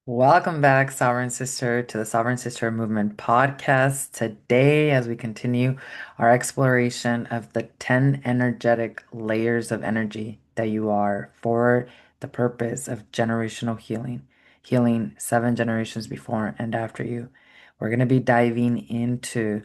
Welcome back, Sovereign Sister, to the Sovereign Sister Movement podcast. Today, as we continue our exploration of the 10 energetic layers of energy that you are for the purpose of generational healing, healing 7 generations before and after you. We're going to be diving into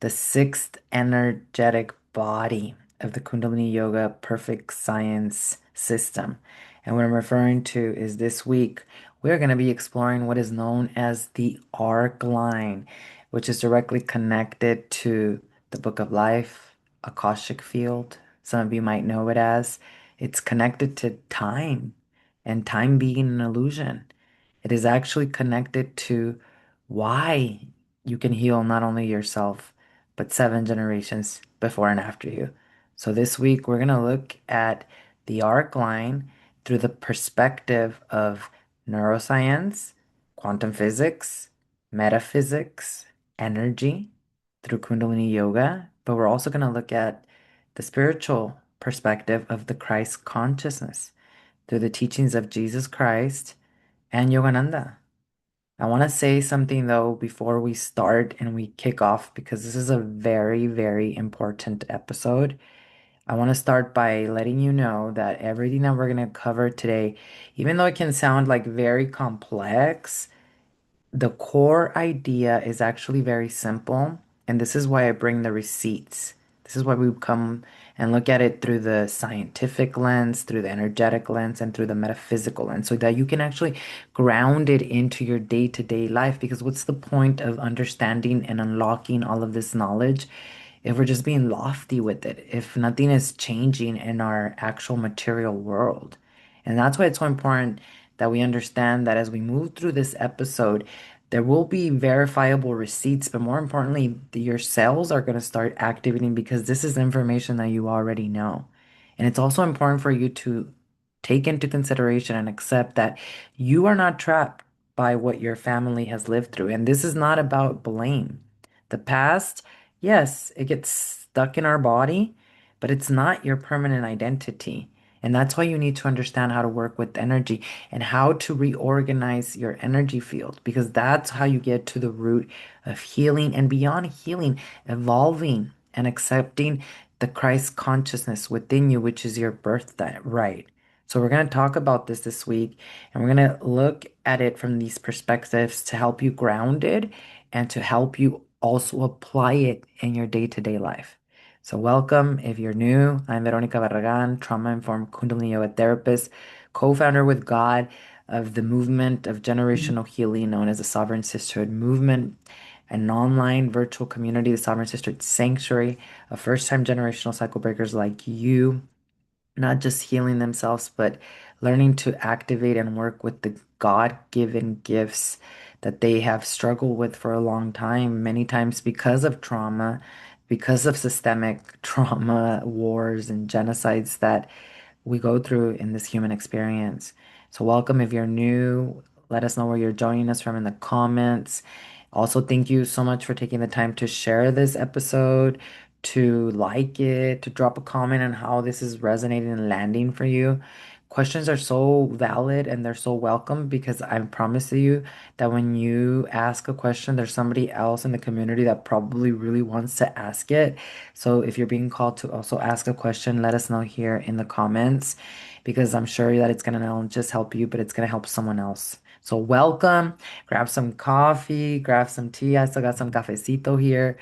the sixth energetic body of the Kundalini Yoga Perfect Science system. And what I'm referring to is this week, we're going to be exploring what is known as the Arcline, which is directly connected to the Book of Life, Akashic Field. Some of you might know it as. It's connected to time and time being an illusion. It is actually connected to why you can heal not only yourself, but 7 generations before and after you. So this week, we're going to look at the arc line through the perspective of neuroscience, quantum physics, metaphysics, energy through Kundalini Yoga. But we're also going to look at the spiritual perspective of the Christ consciousness through the teachings of Jesus Christ and Yogananda. I want to say something though before we start and we kick off because this is a very, very important episode. I want to start by letting you know that everything that we're going to cover today, even though it can sound like very complex, the core idea is actually very simple, and this is why I bring the receipts. This is why we come and look at it through the scientific lens, through the energetic lens, and through the metaphysical lens, so that you can actually ground it into your day-to-day life. Because what's the point of understanding and unlocking all of this knowledge if we're just being lofty with it, if nothing is changing in our actual material world? And that's why it's so important that we understand that as we move through this episode, there will be verifiable receipts, but more importantly, your cells are going to start activating because this is information that you already know. And it's also important for you to take into consideration and accept that you are not trapped by what your family has lived through. And this is not about blame. The past, yes, it gets stuck in our body, but it's not your permanent identity. And that's why you need to understand how to work with energy and how to reorganize your energy field, because that's how you get to the root of healing and beyond healing, evolving and accepting the Christ consciousness within you, which is your birthright. Right. So we're going to talk about this week, and we're going to look at it from these perspectives to help you grounded and to help you also apply it in your day-to-day life. So welcome if you're new. I'm Veronica Barragan, trauma-informed Kundalini Yoga therapist, co-founder with God of the movement of generational healing known as the Sovereign Sisterhood Movement, an online virtual community, the Sovereign Sisterhood Sanctuary, of first-time generational cycle breakers like you, not just healing themselves, but learning to activate and work with the God-given gifts that they have struggled with for a long time, many times because of trauma, because of systemic trauma, wars, and genocides that we go through in this human experience. So, welcome if you're new. Let us know where you're joining us from in the comments. Also, thank you so much for taking the time to share this episode, to like it, to drop a comment on how this is resonating and landing for you. Questions are so valid and they're so welcome because I promise you that when you ask a question, there's somebody else in the community that probably really wants to ask it. So if you're being called to also ask a question, let us know here in the comments because I'm sure that it's gonna not just help you, but it's gonna help someone else. So welcome, grab some coffee, grab some tea. I still got some cafecito here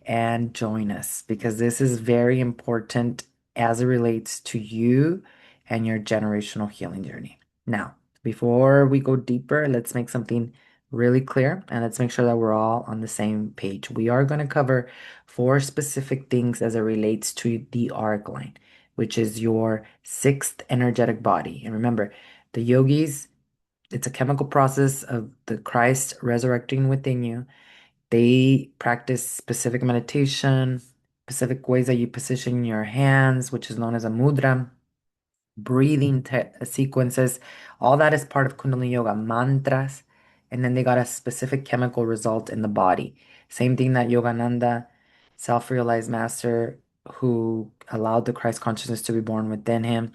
and join us because this is very important as it relates to you and your generational healing journey. Now, before we go deeper, let's make something really clear and let's make sure that we're all on the same page. We are going to cover 4 specific things as it relates to the arc line, which is your sixth energetic body. And remember, the yogis, it's a chemical process of the Christ resurrecting within you. They practice specific meditation, specific ways that you position your hands, which is known as a mudra, breathing sequences. All that is part of Kundalini Yoga, mantras. And then they got a specific chemical result in the body. Same thing that Yogananda, self-realized master who allowed the Christ consciousness to be born within him,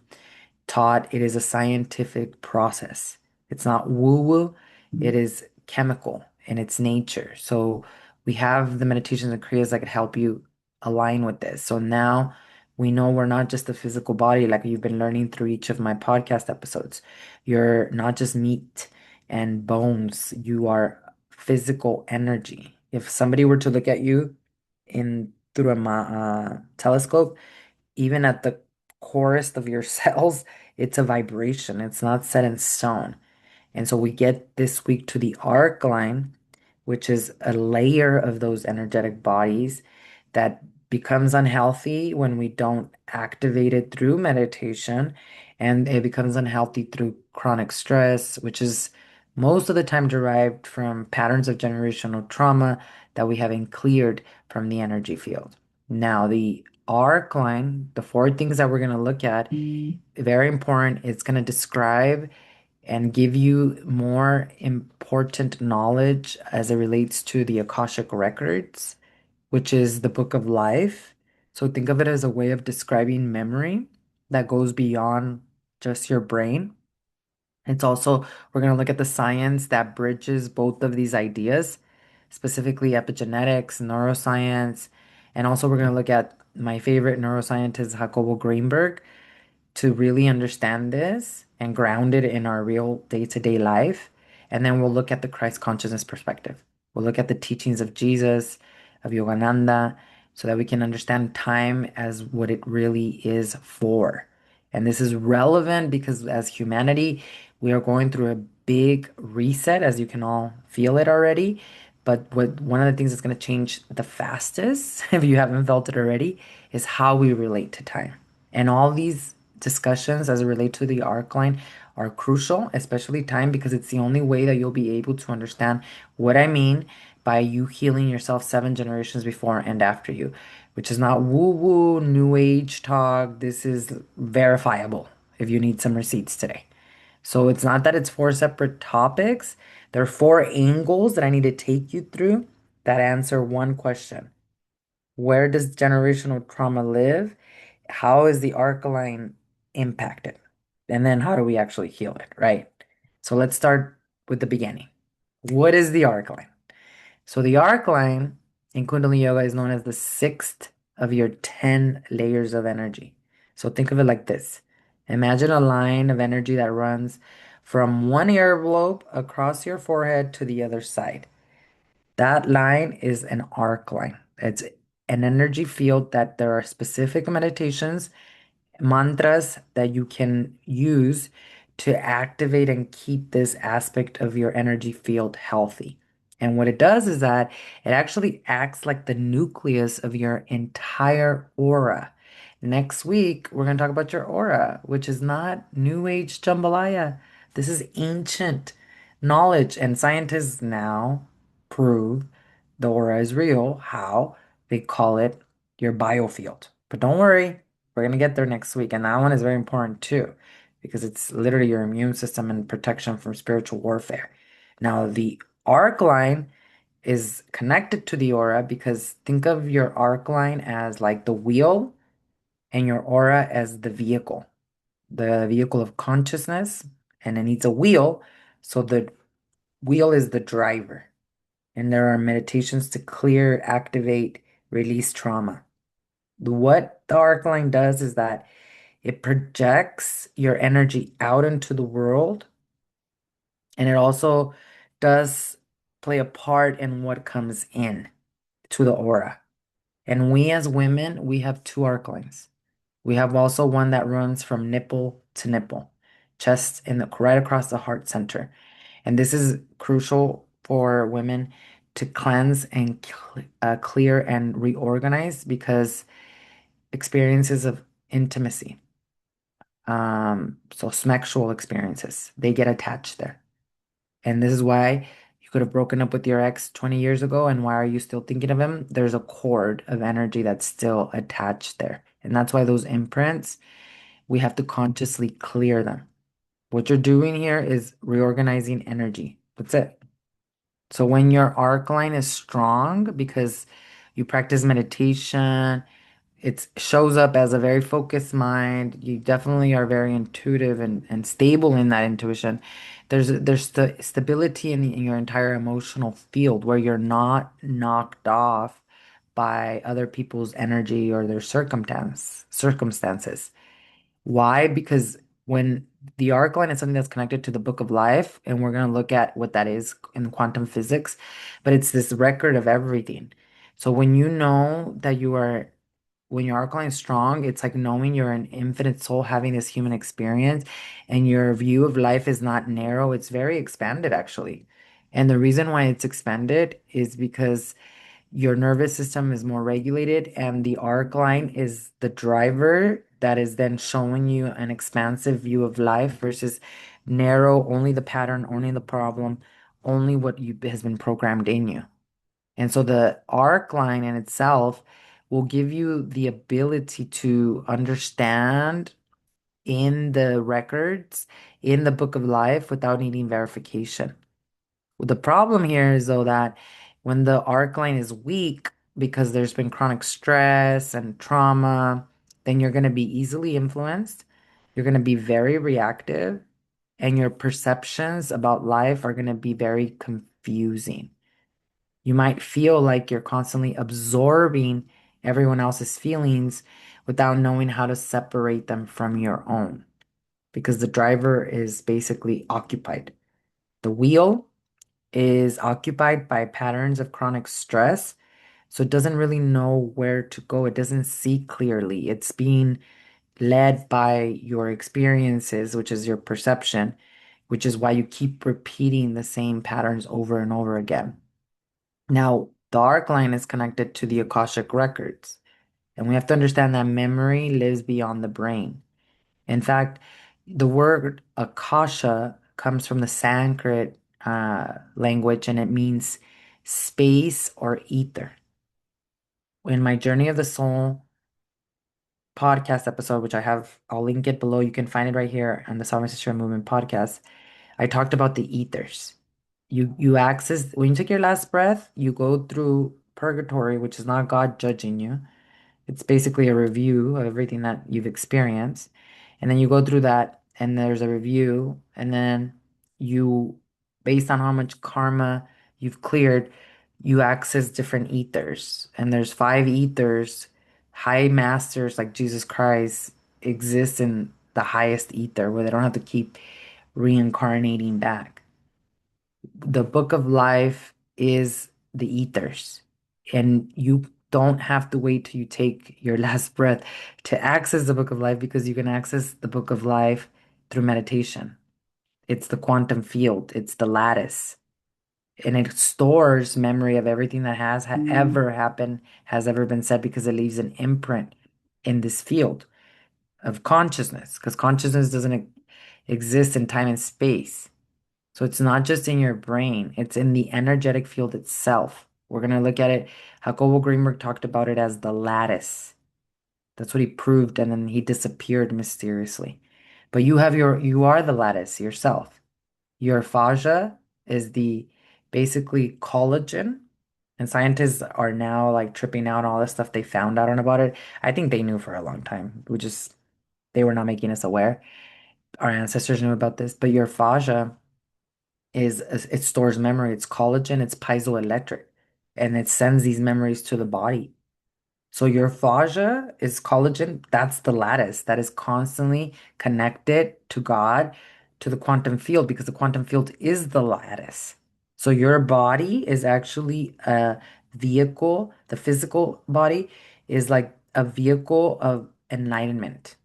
taught it is a scientific process. It's not woo-woo. It is chemical in its nature. So we have the meditations and kriyas that could help you align with this. So now we know we're not just a physical body, like you've been learning through each of my podcast episodes. You're not just meat and bones, you are physical energy. If somebody were to look at you in through a telescope, even at the corest of your cells, it's a vibration. It's not set in stone. And so we get this week to the Arcline, which is a layer of those energetic bodies that becomes unhealthy when we don't activate it through meditation. And it becomes unhealthy through chronic stress, which is most of the time derived from patterns of generational trauma that we haven't cleared from the energy field. Now, the arc line, the four things that we're going to look at, very important. It's going to describe and give you more important knowledge as it relates to the Akashic Records, which is the book of life. So think of it as a way of describing memory that goes beyond just your brain. It's also, we're going to look at the science that bridges both of these ideas, specifically epigenetics, neuroscience, and also we're going to look at my favorite neuroscientist, Jacobo Grinberg, to really understand this and ground it in our real day-to-day life. And then we'll look at the Christ consciousness perspective. We'll look at the teachings of Jesus, of Yogananda, so that we can understand time as what it really is for. And this is relevant because as humanity, we are going through a big reset, as you can all feel it already. But one of the things that's going to change the fastest, if you haven't felt it already, is how we relate to time. And all these discussions as it relate to the arc line are crucial, especially time, because it's the only way that you'll be able to understand what I mean by you healing yourself 7 generations before and after you, which is not woo-woo, new age talk. This is verifiable if you need some receipts today. So it's not that it's four separate topics. There are four angles that I need to take you through that answer one question. Where does generational trauma live? How is the alkaline impacted? And then how do we actually heal it, right? So let's start with the beginning. What is the alkaline? So the alkaline in Kundalini Yoga is known as the sixth of your 10 layers of energy. So think of it like this. Imagine a line of energy that runs from one earlobe across your forehead to the other side. That line is an arc line. It's an energy field that there are specific meditations, mantras that you can use to activate and keep this aspect of your energy field healthy. And what it does is that it actually acts like the nucleus of your entire aura. Next week, we're going to talk about your aura, which is not new age jambalaya. This is ancient knowledge, and scientists now prove the aura is real. How? They call it your biofield. But don't worry, we're going to get there next week. And that one is very important too, because it's literally your immune system and protection from spiritual warfare. Now, the arc line is connected to the aura because think of your arc line as like the wheel and your aura as the vehicle of consciousness. And it needs a wheel. So the wheel is the driver. And there are meditations to clear, activate, release trauma. What the arc line does is that it projects your energy out into the world, and it also does play a part in what comes in to the aura. And we as women, we have two arc lines. We have also one that runs from nipple to nipple, chest in the right across the heart center. And this is crucial for women to cleanse and clear and reorganize because experiences of intimacy, so sexual experiences, they get attached there. And this is why you could have broken up with your ex 20 years ago, and why are you still thinking of him? There's a cord of energy that's still attached there. And that's why those imprints, we have to consciously clear them. What you're doing here is reorganizing energy. That's it. So when your arc line is strong because you practice meditation, it shows up as a very focused mind. You definitely are very intuitive and stable in that intuition. There's the stability in your entire emotional field where you're not knocked off by other people's energy or their circumstances. Why? Because when the Arcline is something that's connected to the Book of Life, and we're going to look at what that is in quantum physics, but it's this record of everything. So when you know that when your Arcline is strong, it's like knowing you're an infinite soul having this human experience, and your view of life is not narrow, it's very expanded, actually. And the reason why it's expanded is because your nervous system is more regulated, and the arc line is the driver that is then showing you an expansive view of life versus narrow, only the pattern, only the problem, only what you has been programmed in you. And so the arc line in itself will give you the ability to understand in the records, in the book of life without needing verification. The problem here is though that when the arc line is weak because there's been chronic stress and trauma, then you're going to be easily influenced. You're going to be very reactive, and your perceptions about life are going to be very confusing. You might feel like you're constantly absorbing everyone else's feelings without knowing how to separate them from your own because the driver is basically occupied. The wheel is occupied by patterns of chronic stress. So it doesn't really know where to go. It doesn't see clearly. It's being led by your experiences, which is your perception, which is why you keep repeating the same patterns over and over again. Now, the arc line is connected to the Akashic Records, and we have to understand that memory lives beyond the brain. In fact, the word Akasha comes from the Sanskrit language and it means space or ether. In my Journey of the Soul podcast episode, which I'll link it below. You can find it right here on the Sovereign Sister Movement podcast. I talked about the ethers. You access when you take your last breath, you go through purgatory, which is not God judging you. It's basically a review of everything that you've experienced. And then you go through that, and there's a review, and then you, based on how much karma you've cleared, you access different ethers. And there's five ethers. High masters like Jesus Christ exist in the highest ether where they don't have to keep reincarnating back. The book of life is the ethers, and you don't have to wait till you take your last breath to access the book of life because you can access the book of life through meditation. It's the quantum field, it's the lattice, and it stores memory of everything that ever happened, has ever been said, because it leaves an imprint in this field of consciousness, because consciousness doesn't exist in time and space. So it's not just in your brain, it's in the energetic field itself. We're going to look at it. Jacobo Grinberg talked about it as the lattice. That's what he proved, and then he disappeared mysteriously. But you are the lattice yourself. Your fascia is the basically collagen, and scientists are now like tripping out on all this stuff they found out about it. I think they knew for a long time. They were not making us aware. Our ancestors knew about this, but your fascia it stores memory. It's collagen, it's piezoelectric, and it sends these memories to the body. So your fascia is collagen. That's the lattice that is constantly connected to God, to the quantum field, because the quantum field is the lattice. So your body is actually a vehicle. The physical body is like a vehicle of enlightenment.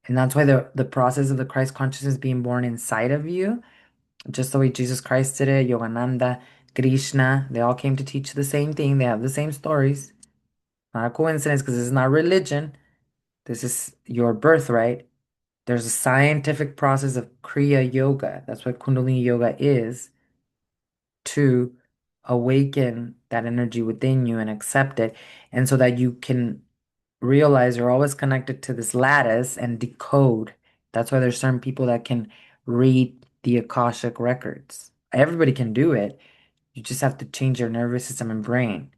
And that's why the process of the Christ consciousness being born inside of you, just the way Jesus Christ did it, Yogananda, Krishna, they all came to teach the same thing. They have the same stories. Not a coincidence because this is not religion. This is your birthright. There's a scientific process of Kriya Yoga. That's what Kundalini Yoga is, to awaken that energy within you and accept it. And so that you can realize you're always connected to this lattice and decode. That's why there's certain people that can read the Akashic records. Everybody can do it. You just have to change your nervous system and brain.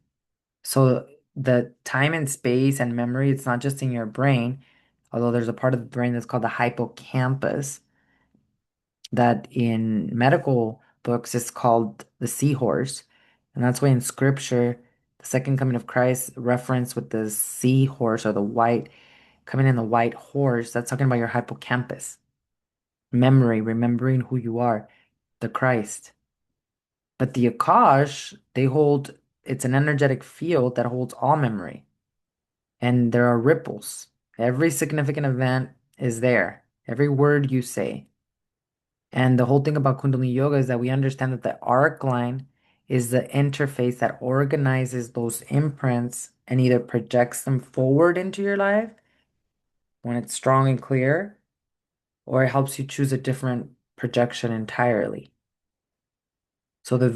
So the time and space and memory, it's not just in your brain, although there's a part of the brain that's called the hippocampus. that in medical books is called the seahorse. And that's why in scripture, the second coming of Christ reference with the seahorse or the white coming in the white horse, that's talking about your hippocampus, memory, remembering who you are, the Christ. But the Akash, they hold, it's an energetic field that holds all memory. And there are ripples. Every significant event is there. Every word you say. And the whole thing about Kundalini Yoga is that we understand that the Arcline is the interface that organizes those imprints and either projects them forward into your life when it's strong and clear, or it helps you choose a different projection entirely. So the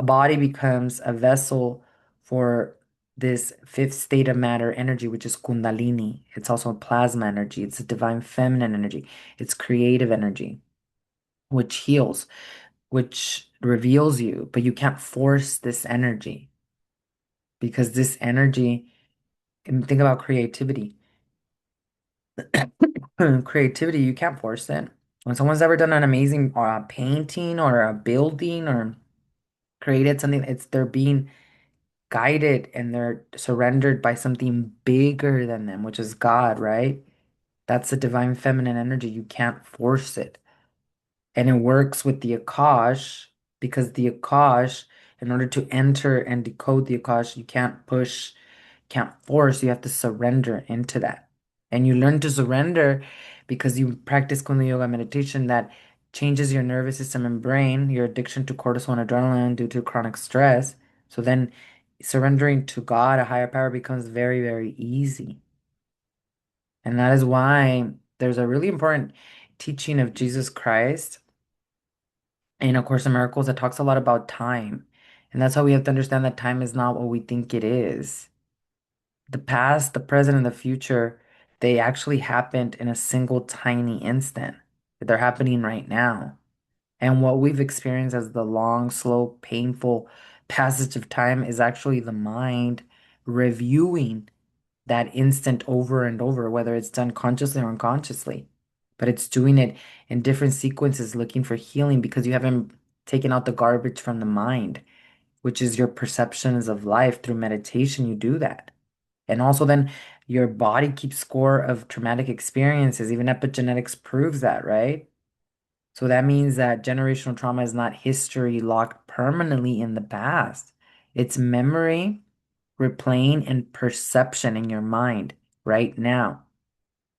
body becomes a vessel for this fifth state of matter energy, which is Kundalini. It's also plasma energy. It's a divine feminine energy. It's creative energy, which heals, which reveals you, but you can't force this energy because this energy, and think about creativity. Creativity, you can't force it. When someone's ever done an amazing painting or a building or created something, it's they're being guided and they're surrendered by something bigger than them, which is God, right? That's the divine feminine energy. You can't force it. And it works with the Akash because the Akash, in order to enter and decode the Akash, you can't push, can't force, you have to surrender into that. And you learn to surrender because you practice Kundalini Yoga meditation that changes your nervous system and brain, your addiction to cortisol and adrenaline due to chronic stress. So then surrendering to God, a higher power, becomes very, very easy. And that is why there's a really important teaching of Jesus Christ in A Course in Miracles that talks a lot about time. And that's how we have to understand that time is not what we think it is. The past, the present, and the future, they actually happened in a single tiny instant. They're happening right now. And what we've experienced as the long, slow, painful passage of time is actually the mind reviewing that instant over and over, whether it's done consciously or unconsciously. But it's doing it in different sequences, looking for healing because you haven't taken out the garbage from the mind, which is your perceptions of life. Through meditation, you do that. And also, then your body keeps score of traumatic experiences. Even epigenetics proves that, right? So that means that generational trauma is not history locked permanently in the past. It's memory replaying and perception in your mind right now.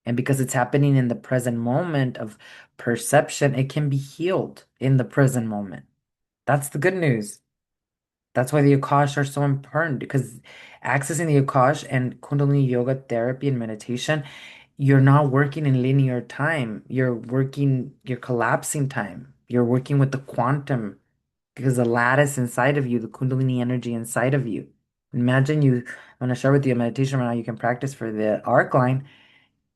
And because it's happening in the present moment of perception, it can be healed in the present moment. That's the good news. That's why the Akash are so important because accessing the Akash and Kundalini yoga therapy and meditation, you're not working in linear time. You're collapsing time. You're working with the quantum because the lattice inside of you, the Kundalini energy inside of you. Imagine you, I'm going to share with you a meditation right now you can practice for the Arcline.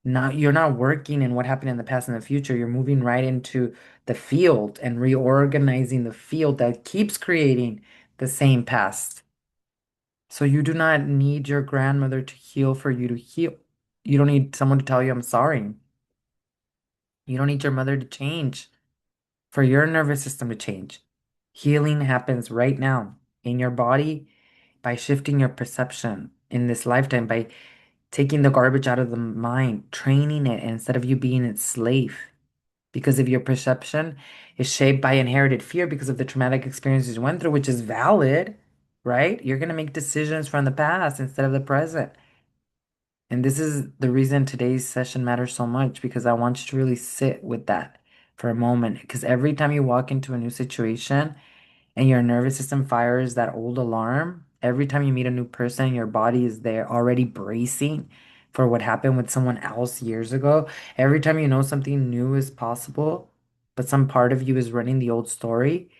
Now you're not working in what happened in the past and the future. You're moving right into the field and reorganizing the field that keeps creating the same past. So you do not need your grandmother to heal for you to heal. You don't need someone to tell you I'm sorry. You don't need your mother to change for your nervous system to change. Healing happens right now in your body by shifting your perception in this lifetime, by taking the garbage out of the mind, training it instead of you being its slave. Because if your perception is shaped by inherited fear because of the traumatic experiences you went through, which is valid, right? You're going to make decisions from the past instead of the present. And this is the reason today's session matters so much because I want you to really sit with that for a moment. Because every time you walk into a new situation and your nervous system fires that old alarm, every time you meet a new person, your body is there already bracing for what happened with someone else years ago. Every time you know something new is possible, but some part of you is running the old story,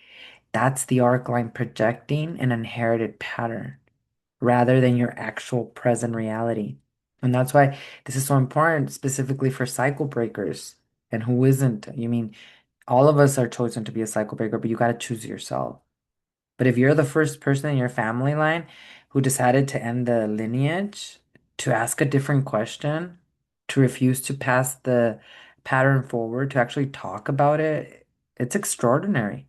that's the arc line projecting an inherited pattern rather than your actual present reality. And that's why this is so important, specifically for cycle breakers. And who isn't? You mean all of us are chosen to be a cycle breaker, but you got to choose yourself. But if you're the first person in your family line who decided to end the lineage, to ask a different question, to refuse to pass the pattern forward, to actually talk about it, It's extraordinary.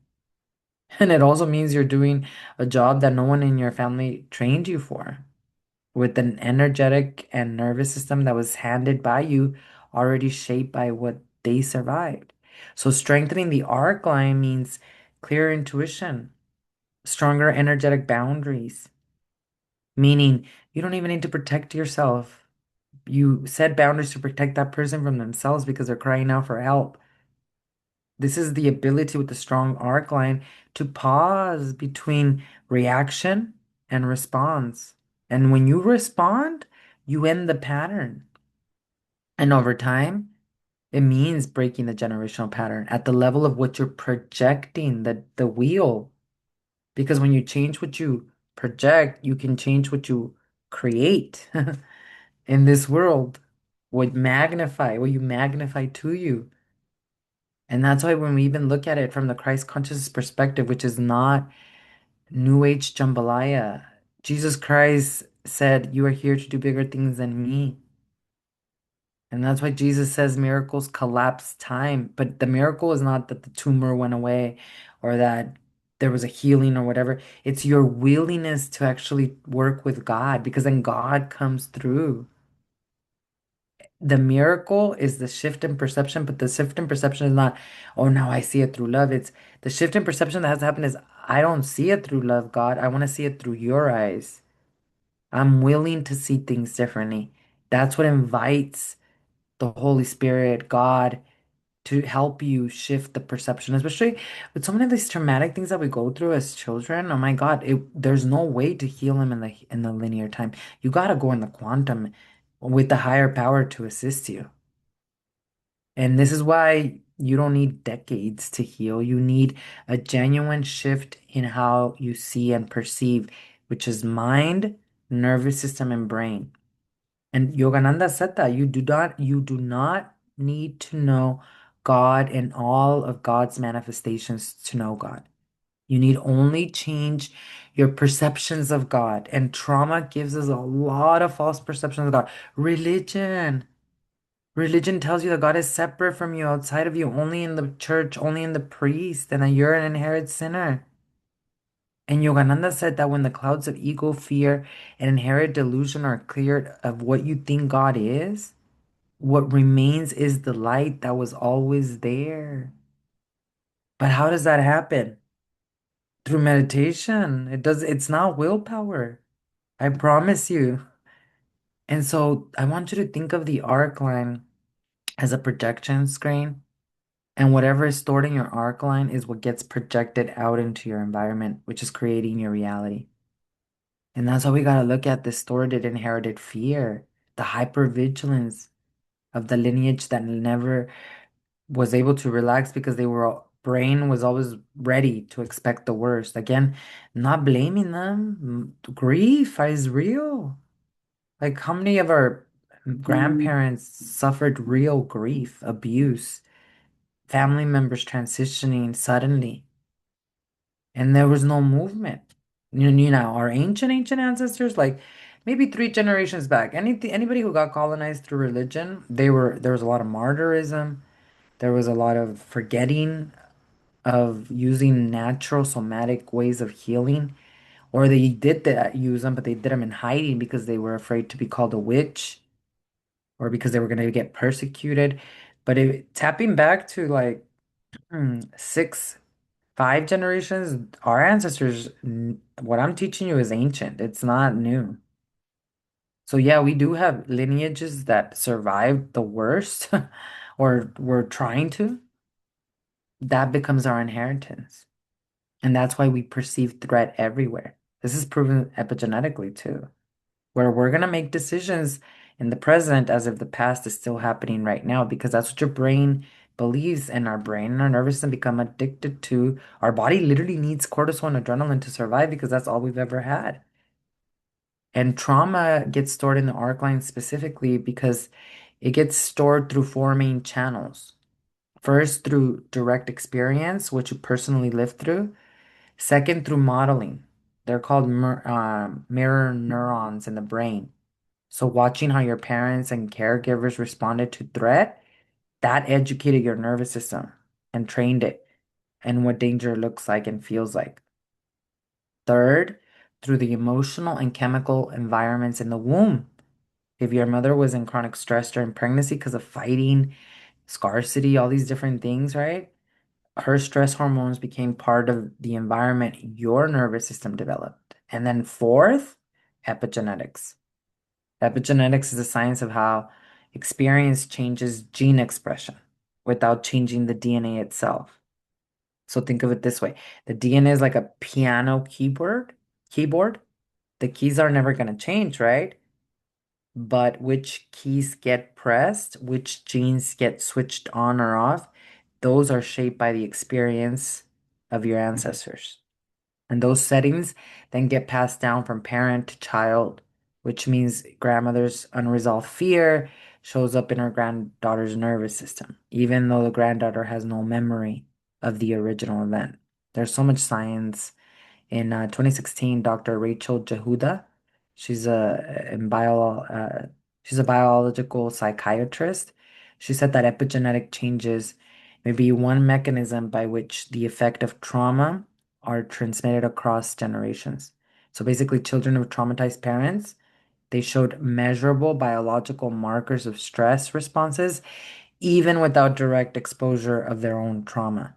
And it also means you're doing a job that no one in your family trained you for, with an energetic and nervous system that was handed by you, already shaped by what they survived. So strengthening the arc line means clear intuition, stronger energetic boundaries, meaning you don't even need to protect yourself. You set boundaries to protect that person from themselves because they're crying out for help. This is the ability with the strong arc line to pause between reaction and response. And when you respond, you end the pattern. And over time, it means breaking the generational pattern at the level of what you're projecting, the wheel. Because when you change what you project, you can change what you create in this world. What you magnify to you. And that's why when we even look at it from the Christ consciousness perspective, which is not New Age jambalaya, Jesus Christ said, "You are here to do bigger things than me." And that's why Jesus says miracles collapse time. But the miracle is not that the tumor went away or that there was a healing or whatever. It's your willingness to actually work with God because then God comes through. The miracle is the shift in perception, but the shift in perception is not, oh, now I see it through love. It's the shift in perception that has to happen is, I don't see it through love, God. I want to see it through your eyes. I'm willing to see things differently. That's what invites the Holy Spirit, God, to help you shift the perception, especially with so many of these traumatic things that we go through as children. Oh my God, there's no way to heal them in the linear time. You got to go in the quantum with the higher power to assist you. And this is why you don't need decades to heal. You need a genuine shift in how you see and perceive, which is mind, nervous system, and brain. And Yogananda said that you do not need to know God and all of God's manifestations to know God. You need only change your perceptions of God. And trauma gives us a lot of false perceptions of God. Religion tells you that God is separate from you, outside of you, only in the church, only in the priest, and that you're an inherent sinner. And Yogananda said that when the clouds of ego, fear, and inherent delusion are cleared of what you think God is, what remains is the light that was always there. But how does that happen? Through meditation. It's not willpower. I promise you. And so I want you to think of the arc line as a projection screen. And whatever is stored in your arc line is what gets projected out into your environment, which is creating your reality. And that's how we got to look at distorted inherited fear, the hypervigilance of the lineage that never was able to relax because brain was always ready to expect the worst. Again, not blaming them. Grief is real. Like how many of our grandparents suffered real grief, abuse, family members transitioning suddenly, and there was no movement. Our ancient ancestors, like maybe three generations back, anybody who got colonized through religion, there was a lot of martyrism. There was a lot of forgetting of using natural somatic ways of healing, or they did that, use them, but they did them in hiding because they were afraid to be called a witch or because they were going to get persecuted. But tapping back to like six, five generations, our ancestors, what I'm teaching you is ancient. It's not new. So yeah, we do have lineages that survived the worst or were trying to. That becomes our inheritance. And that's why we perceive threat everywhere. This is proven epigenetically too, where we're going to make decisions in the present as if the past is still happening right now, because that's what your brain believes, and our brain and our nervous system become addicted to. Our body literally needs cortisol and adrenaline to survive because that's all we've ever had. And trauma gets stored in the arc line specifically because it gets stored through four main channels. First, through direct experience, which you personally lived through. Second, through modeling. They're called mirror neurons in the brain. So watching how your parents and caregivers responded to threat, that educated your nervous system and trained it. and what danger looks like and feels like. Third, through the emotional and chemical environments in the womb. If your mother was in chronic stress during pregnancy because of fighting, scarcity, all these different things, right? Her stress hormones became part of the environment your nervous system developed. And then fourth, epigenetics. Epigenetics is the science of how experience changes gene expression without changing the DNA itself. So think of it this way. The DNA is like a piano keyboard. The keys are never going to change, right? But which keys get pressed, which genes get switched on or off, those are shaped by the experience of your ancestors. And those settings then get passed down from parent to child, which means grandmother's unresolved fear shows up in her granddaughter's nervous system, even though the granddaughter has no memory of the original event. There's so much science. In 2016, Dr. Rachel Jehuda, she's she's a biological psychiatrist. She said that epigenetic changes may be one mechanism by which the effect of trauma are transmitted across generations. So basically, children of traumatized parents, they showed measurable biological markers of stress responses, even without direct exposure of their own trauma.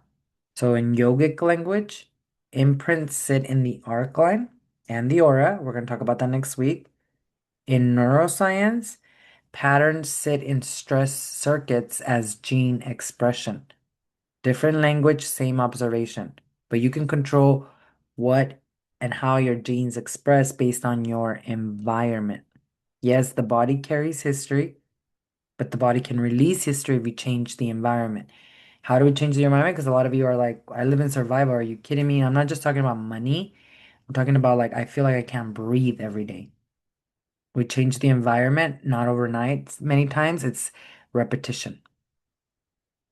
So in yogic language, imprints sit in the arcline and the aura. We're going to talk about that next week. In neuroscience, patterns sit in stress circuits as gene expression. Different language, same observation, but you can control what and how your genes express based on your environment. Yes, the body carries history, but the body can release history if we change the environment. How do we change the environment? Because a lot of you are like, I live in survival. Are you kidding me? I'm not just talking about money. I'm talking about like, I feel like I can't breathe every day. We change the environment, not overnight. Many times it's repetition.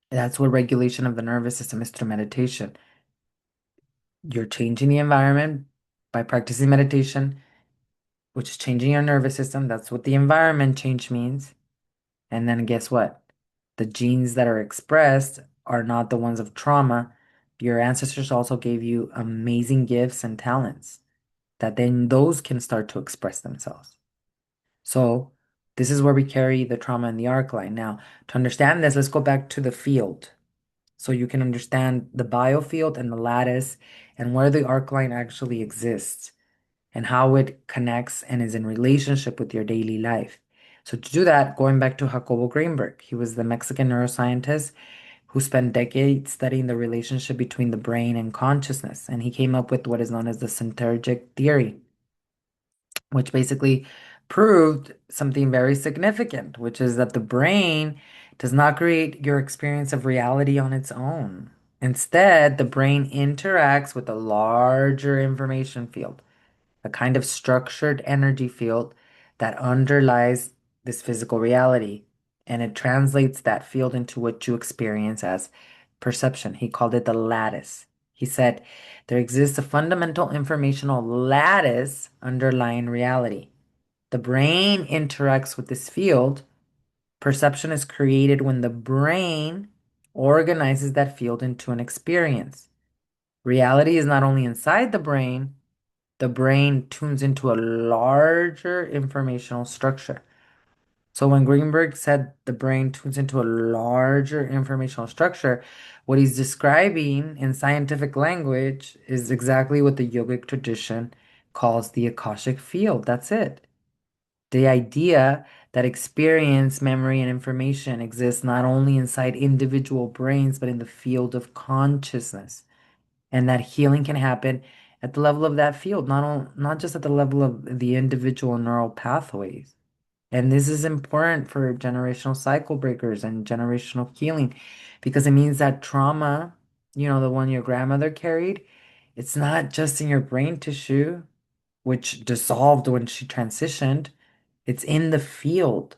That's what regulation of the nervous system is through meditation. You're changing the environment by practicing meditation, which is changing your nervous system. That's what the environment change means. And then guess what? The genes that are expressed are not the ones of trauma. Your ancestors also gave you amazing gifts and talents that then those can start to express themselves. So this is where we carry the trauma in the arc line. Now, to understand this, let's go back to the field so you can understand the biofield and the lattice and where the arc line actually exists and how it connects and is in relationship with your daily life. So to do that, going back to Jacobo Grinberg, he was the Mexican neuroscientist who spent decades studying the relationship between the brain and consciousness, and he came up with what is known as the synergic theory, which basically proved something very significant, which is that the brain does not create your experience of reality on its own. Instead, the brain interacts with a larger information field, a kind of structured energy field that underlies this physical reality. And it translates that field into what you experience as perception. He called it the lattice. He said, there exists a fundamental informational lattice underlying reality. The brain interacts with this field. Perception is created when the brain organizes that field into an experience. Reality is not only inside the brain tunes into a larger informational structure. So when Greenberg said the brain tunes into a larger informational structure, what he's describing in scientific language is exactly what the yogic tradition calls the Akashic field. That's it. The idea that experience, memory, and information exists not only inside individual brains, but in the field of consciousness, and that healing can happen at the level of that field, not just at the level of the individual neural pathways. And this is important for generational cycle breakers and generational healing because it means that trauma, the one your grandmother carried, it's not just in your brain tissue, which dissolved when she transitioned. It's in the field.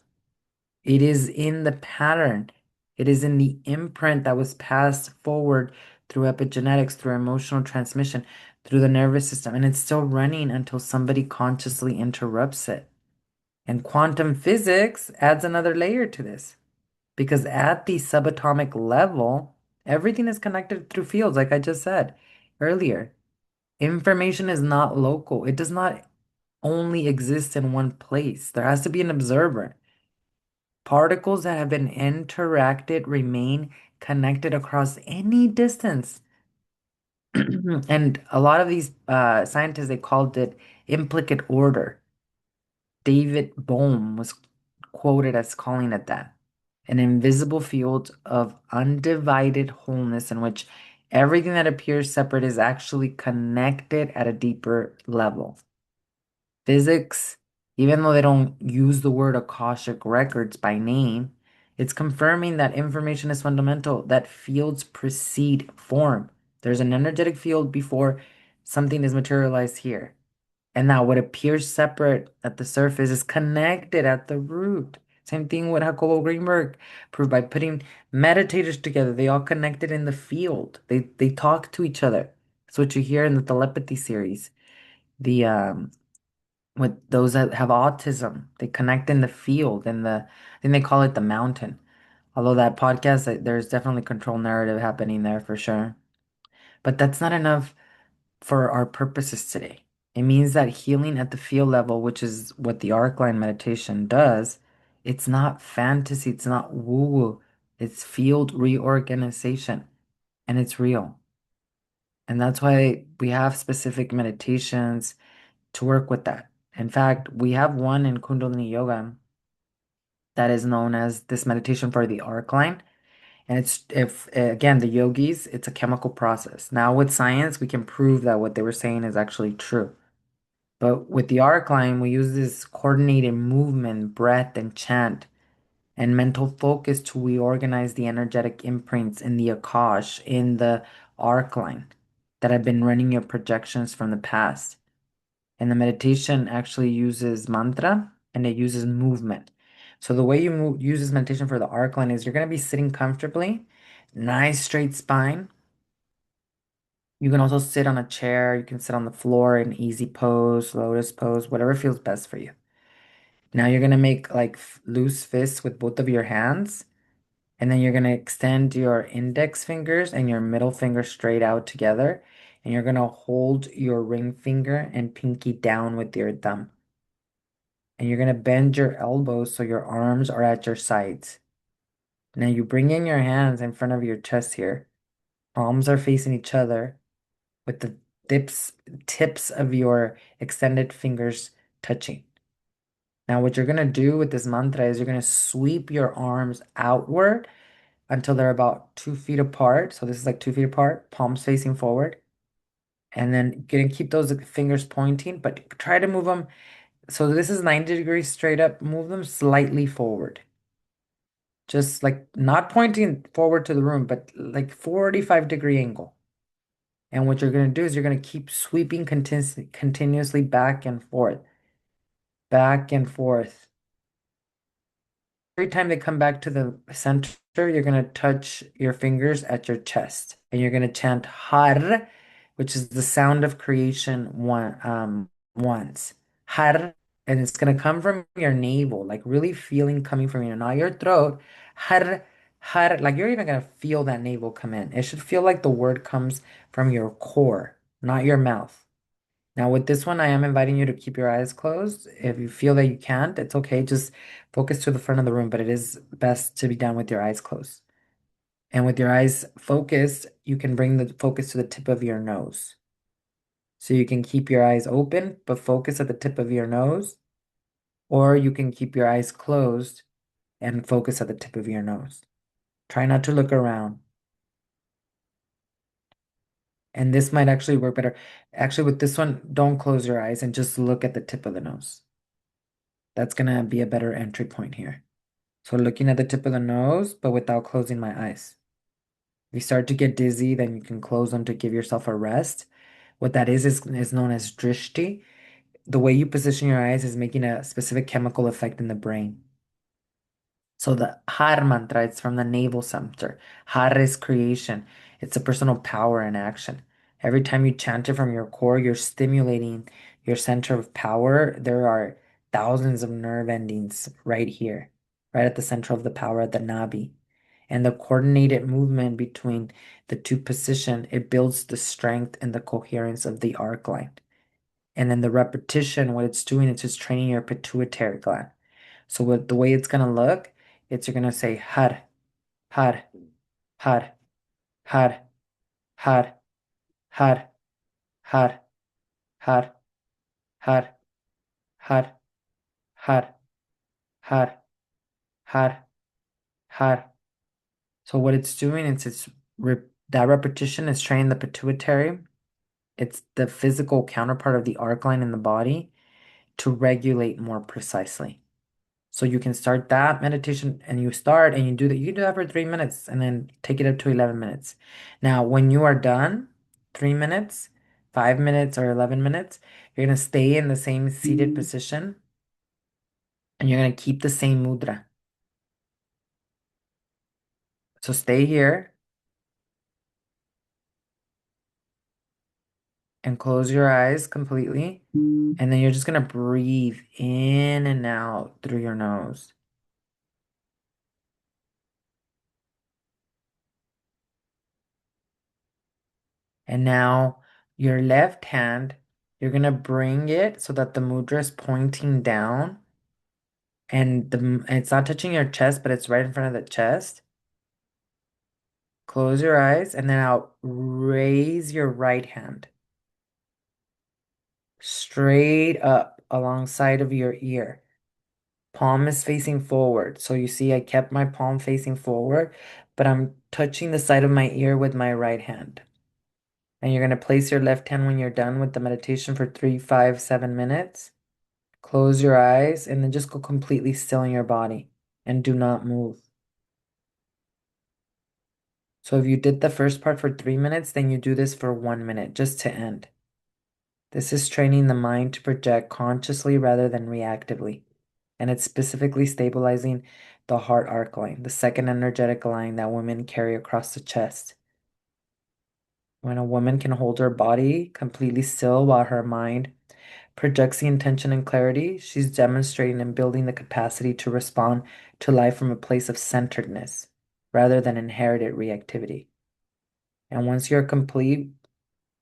It is in the pattern. It is in the imprint that was passed forward through epigenetics, through emotional transmission, through the nervous system. And it's still running until somebody consciously interrupts it. And quantum physics adds another layer to this because at the subatomic level, Everything is connected through fields, like I just said earlier. Information is not local. It does not only exist in one place. There has to be an observer. Particles that have been interacted remain connected across any distance. And a lot of these scientists, they called it implicate order. David Bohm was quoted as calling it that. An invisible field of undivided wholeness in which everything that appears separate is actually connected at a deeper level. Physics, even though they don't use the word Akashic Records by name, it's confirming that information is fundamental, that fields precede form. There's an energetic field before something is materialized here. And now what appears separate at the surface is connected at the root. Same thing with Jacobo Grinberg proved by putting meditators together. They all connected in the field. They talk to each other. That's what you hear in the telepathy series. The with those that have autism, they connect in the field in the I think they call it the mountain. Although that podcast, there's definitely control narrative happening there for sure. But that's not enough for our purposes today. It means that healing at the field level, which is what the Arcline meditation does, it's not fantasy, it's not woo-woo, it's field reorganization, and it's real. And that's why we have specific meditations to work with that. In fact, we have one in Kundalini Yoga that is known as this meditation for the Arcline. And it's if again the yogis, it's a chemical process. Now with science, we can prove that what they were saying is actually true. But with the Arcline, we use this coordinated movement, breath, and chant, and mental focus to reorganize the energetic imprints in the Akash, in the Arcline, that have been running your projections from the past. And the meditation actually uses mantra and it uses movement. So the way you use this meditation for the Arcline is you're going to be sitting comfortably, nice straight spine. You can also sit on a chair. You can sit on the floor in easy pose, lotus pose, whatever feels best for you. Now you're gonna make like loose fists with both of your hands, and then you're gonna extend your index fingers and your middle finger straight out together, and you're gonna hold your ring finger and pinky down with your thumb. And you're gonna bend your elbows so your arms are at your sides. Now you bring in your hands in front of your chest here. Palms are facing each other with the tips of your extended fingers touching. Now, what you're going to do with this mantra is you're going to sweep your arms outward until they're about 2 feet apart. So this is like 2 feet apart, palms facing forward. And then you're going to keep those fingers pointing, but try to move them. So this is 90 degrees straight up. Move them slightly forward. Just like not pointing forward to the room, but like 45-degree angle. And what you're going to do is you're going to keep sweeping continuously back and forth. Every time they come back to the center, you're going to touch your fingers at your chest and you're going to chant Har, which is the sound of creation once. Har, and it's going to come from your navel, like really feeling coming from your, not your throat. Har, har, like you're even going to feel that navel come in. It should feel like the word comes from your core, not your mouth. Now, with this one, I am inviting you to keep your eyes closed. If you feel that you can't, it's okay. Just focus to the front of the room, but it is best to be done with your eyes closed. And with your eyes focused, you can bring the focus to the tip of your nose. So you can keep your eyes open, but focus at the tip of your nose, or you can keep your eyes closed and focus at the tip of your nose. Try not to look around. And this might actually work better. Actually, with this one, don't close your eyes and just look at the tip of the nose. That's gonna be a better entry point here. So looking at the tip of the nose, but without closing my eyes. If you start to get dizzy, then you can close them to give yourself a rest. What that is known as drishti. The way you position your eyes is making a specific chemical effect in the brain. So the Har mantra, it's from the navel center. Har is creation. It's a personal power in action. Every time you chant it from your core, you're stimulating your center of power. There are thousands of nerve endings right here, right at the center of the power at the nabi. And the coordinated movement between the two positions, it builds the strength and the coherence of the arc line. And then the repetition, what it's doing, it's just training your pituitary gland. So what the way it's gonna look, it's you're gonna say har, har, har, har, har, har, har, har, har, har, har, har, har, har. So what it's doing is it's that repetition is training the pituitary. It's the physical counterpart of the arc line in the body to regulate more precisely. So you can start that meditation and you start and you do that. You can do that for 3 minutes and then take it up to 11 minutes. Now, when you are done, 3 minutes, 5 minutes, or 11 minutes, you're going to stay in the same seated position and you're going to keep the same mudra. So stay here and close your eyes completely. And then you're just going to breathe in and out through your nose. And now your left hand, you're going to bring it so that the mudra is pointing down and it's not touching your chest, but it's right in front of the chest. Close your eyes and then I'll raise your right hand straight up alongside of your ear. Palm is facing forward. So you see, I kept my palm facing forward, but I'm touching the side of my ear with my right hand. And you're going to place your left hand when you're done with the meditation for 3, 5, 7 minutes. Close your eyes and then just go completely still in your body and do not move. So if you did the first part for 3 minutes, then you do this for 1 minute just to end. This is training the mind to project consciously rather than reactively. And it's specifically stabilizing the heart arc line, the second energetic line that women carry across the chest. When a woman can hold her body completely still while her mind projects the intention and clarity, she's demonstrating and building the capacity to respond to life from a place of centeredness rather than inherited reactivity. And once you're complete,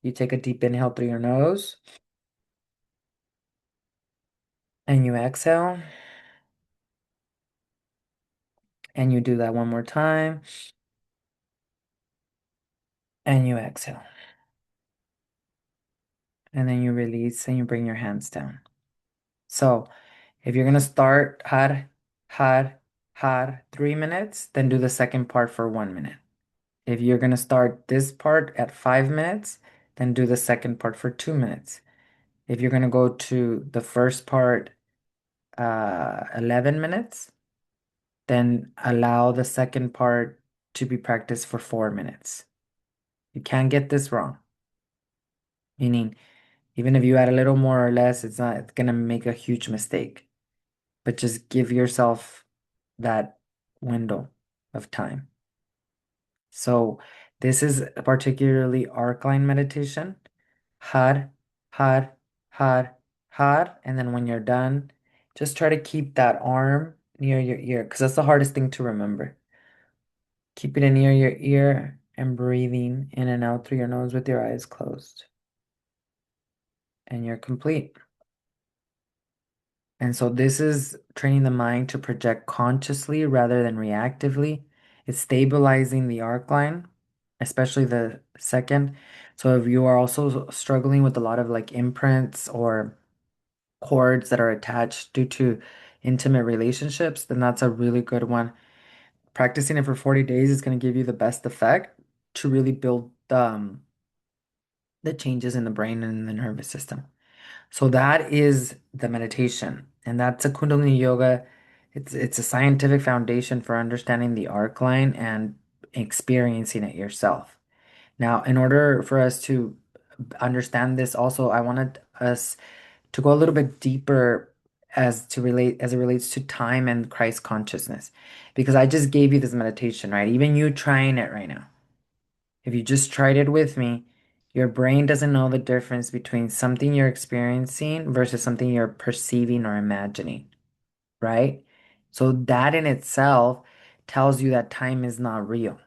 you take a deep inhale through your nose and you exhale. And you do that one more time and you exhale. And then you release and you bring your hands down. So if you're going to start har, har, 3 minutes, then do the second part for 1 minute. If you're going to start this part at 5 minutes, then do the second part for 2 minutes. If you're going to go to the first part 11 minutes, then allow the second part to be practiced for 4 minutes. You can't get this wrong. Meaning, even if you add a little more or less, it's not going to make a huge mistake. But just give yourself that window of time. So this is particularly Arcline meditation. Har, har, har, har. And then when you're done, just try to keep that arm near your ear because that's the hardest thing to remember. Keep it near your ear and breathing in and out through your nose with your eyes closed. And you're complete. And so this is training the mind to project consciously rather than reactively. It's stabilizing the arc line, especially the second. So if you are also struggling with a lot of like imprints or cords that are attached due to intimate relationships, then that's a really good one. Practicing it for 40 days is going to give you the best effect to really build the changes in the brain and the nervous system. So that is the meditation, and that's a Kundalini Yoga. It's a scientific foundation for understanding the arc line and experiencing it yourself. Now, in order for us to understand this, also, I wanted us to go a little bit deeper as it relates to time and Christ consciousness, because I just gave you this meditation, right? Even you trying it right now. If you just tried it with me, your brain doesn't know the difference between something you're experiencing versus something you're perceiving or imagining, right? So that in itself tells you that time is not real.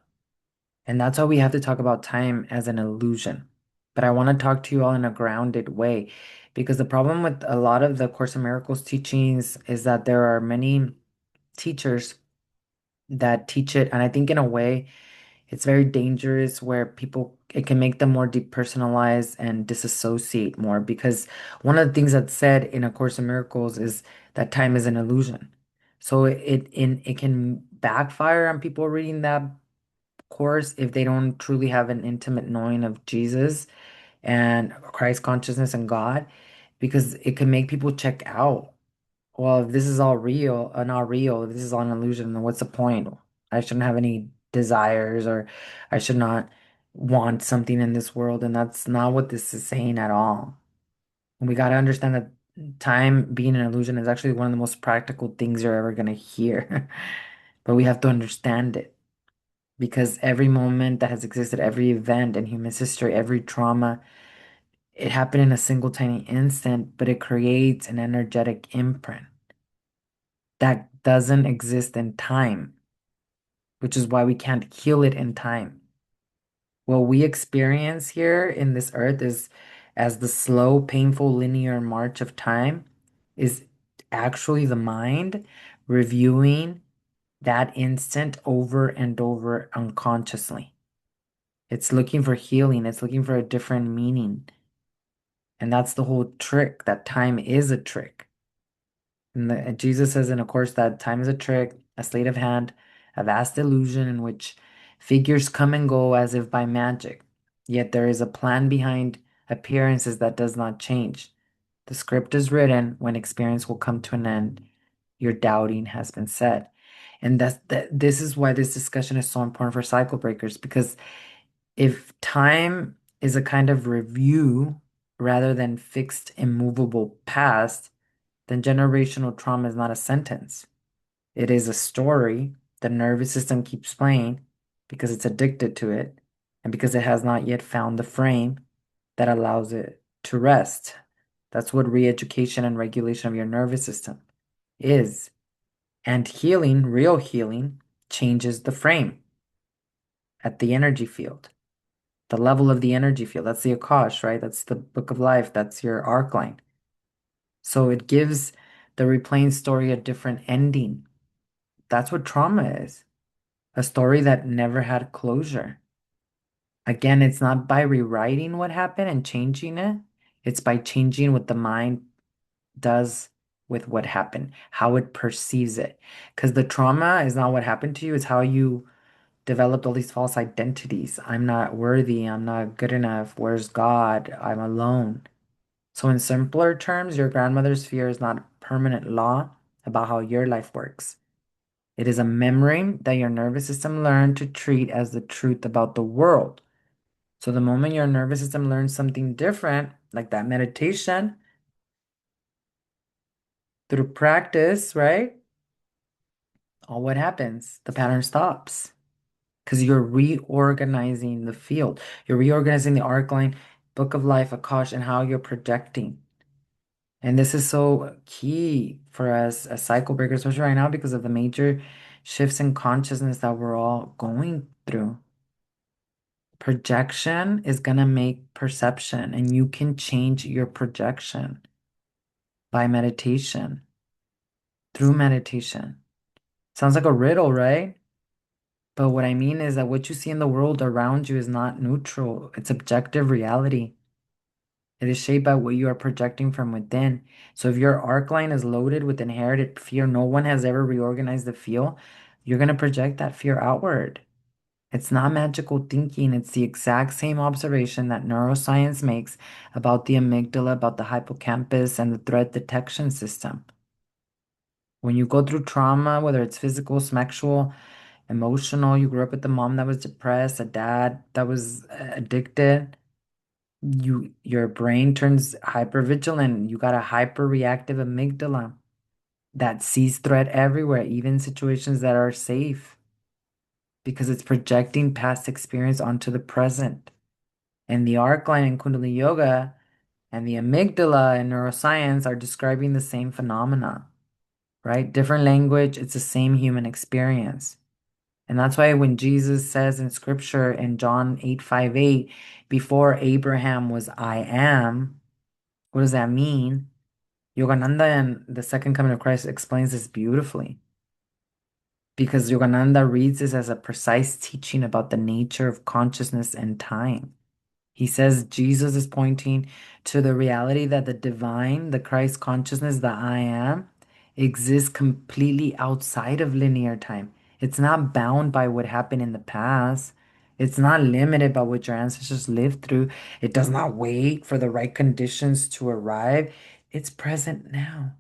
And that's why we have to talk about time as an illusion. But I want to talk to you all in a grounded way because the problem with a lot of the Course in Miracles teachings is that there are many teachers that teach it. And I think in a way, it's very dangerous where people, it can make them more depersonalized and disassociate more because one of the things that's said in A Course in Miracles is that time is an illusion. So it can backfire on people reading that course if they don't truly have an intimate knowing of Jesus and Christ consciousness and God, because it can make people check out. Well, if this is all real, not real, if this is all an illusion, then what's the point? I shouldn't have any desires or I should not want something in this world. And that's not what this is saying at all. And we got to understand that time being an illusion is actually one of the most practical things you're ever going to hear. But we have to understand it because every moment that has existed, every event in human history, every trauma, it happened in a single tiny instant, but it creates an energetic imprint that doesn't exist in time, which is why we can't heal it in time. What we experience here in this earth is as the slow, painful, linear march of time is actually the mind reviewing that instant over and over unconsciously. It's looking for healing, it's looking for a different meaning. And that's the whole trick, that time is a trick. And Jesus says in a course that time is a trick, a sleight of hand, a vast illusion in which figures come and go as if by magic. Yet there is a plan behind appearances that does not change. The script is written when experience will come to an end. Your doubting has been said. And this is why this discussion is so important for cycle breakers, because if time is a kind of review rather than fixed, immovable past, then generational trauma is not a sentence. It is a story the nervous system keeps playing because it's addicted to it and because it has not yet found the frame that allows it to rest. That's what re-education and regulation of your nervous system is. And healing, real healing, changes the frame at the energy field, the level of the energy field. That's the Akash, right? That's the book of life. That's your Arcline. So it gives the replaying story a different ending. That's what trauma is. A story that never had closure. Again, it's not by rewriting what happened and changing it. It's by changing what the mind does with what happened, how it perceives it. Because the trauma is not what happened to you, it's how you developed all these false identities. I'm not worthy, I'm not good enough, where's God? I'm alone. So, in simpler terms, your grandmother's fear is not a permanent law about how your life works. It is a memory that your nervous system learned to treat as the truth about the world. So, the moment your nervous system learns something different, like that meditation, through practice, right? All what happens? The pattern stops because you're reorganizing the field. You're reorganizing the arc line, book of life, Akash, and how you're projecting. And this is so key for us as cycle breakers, especially right now because of the major shifts in consciousness that we're all going through. Projection is going to make perception, and you can change your projection by meditation, through meditation. Sounds like a riddle, right? But what I mean is that what you see in the world around you is not neutral, it's objective reality. It is shaped by what you are projecting from within. So if your arc line is loaded with inherited fear, no one has ever reorganized the field, you're going to project that fear outward. It's not magical thinking. It's the exact same observation that neuroscience makes about the amygdala, about the hippocampus, and the threat detection system. When you go through trauma, whether it's physical, sexual, emotional, you grew up with a mom that was depressed, a dad that was addicted, your brain turns hyper vigilant. You got a hyper reactive amygdala that sees threat everywhere, even situations that are safe, because it's projecting past experience onto the present. And the arc line in Kundalini Yoga and the amygdala in neuroscience are describing the same phenomena, right? Different language, it's the same human experience. And that's why when Jesus says in scripture in John 8:58, before Abraham was I am, what does that mean? Yogananda and the second coming of Christ explains this beautifully because Yogananda reads this as a precise teaching about the nature of consciousness and time. He says Jesus is pointing to the reality that the divine, the Christ consciousness, the I am, exists completely outside of linear time. It's not bound by what happened in the past. It's not limited by what your ancestors lived through. It does not wait for the right conditions to arrive. It's present now,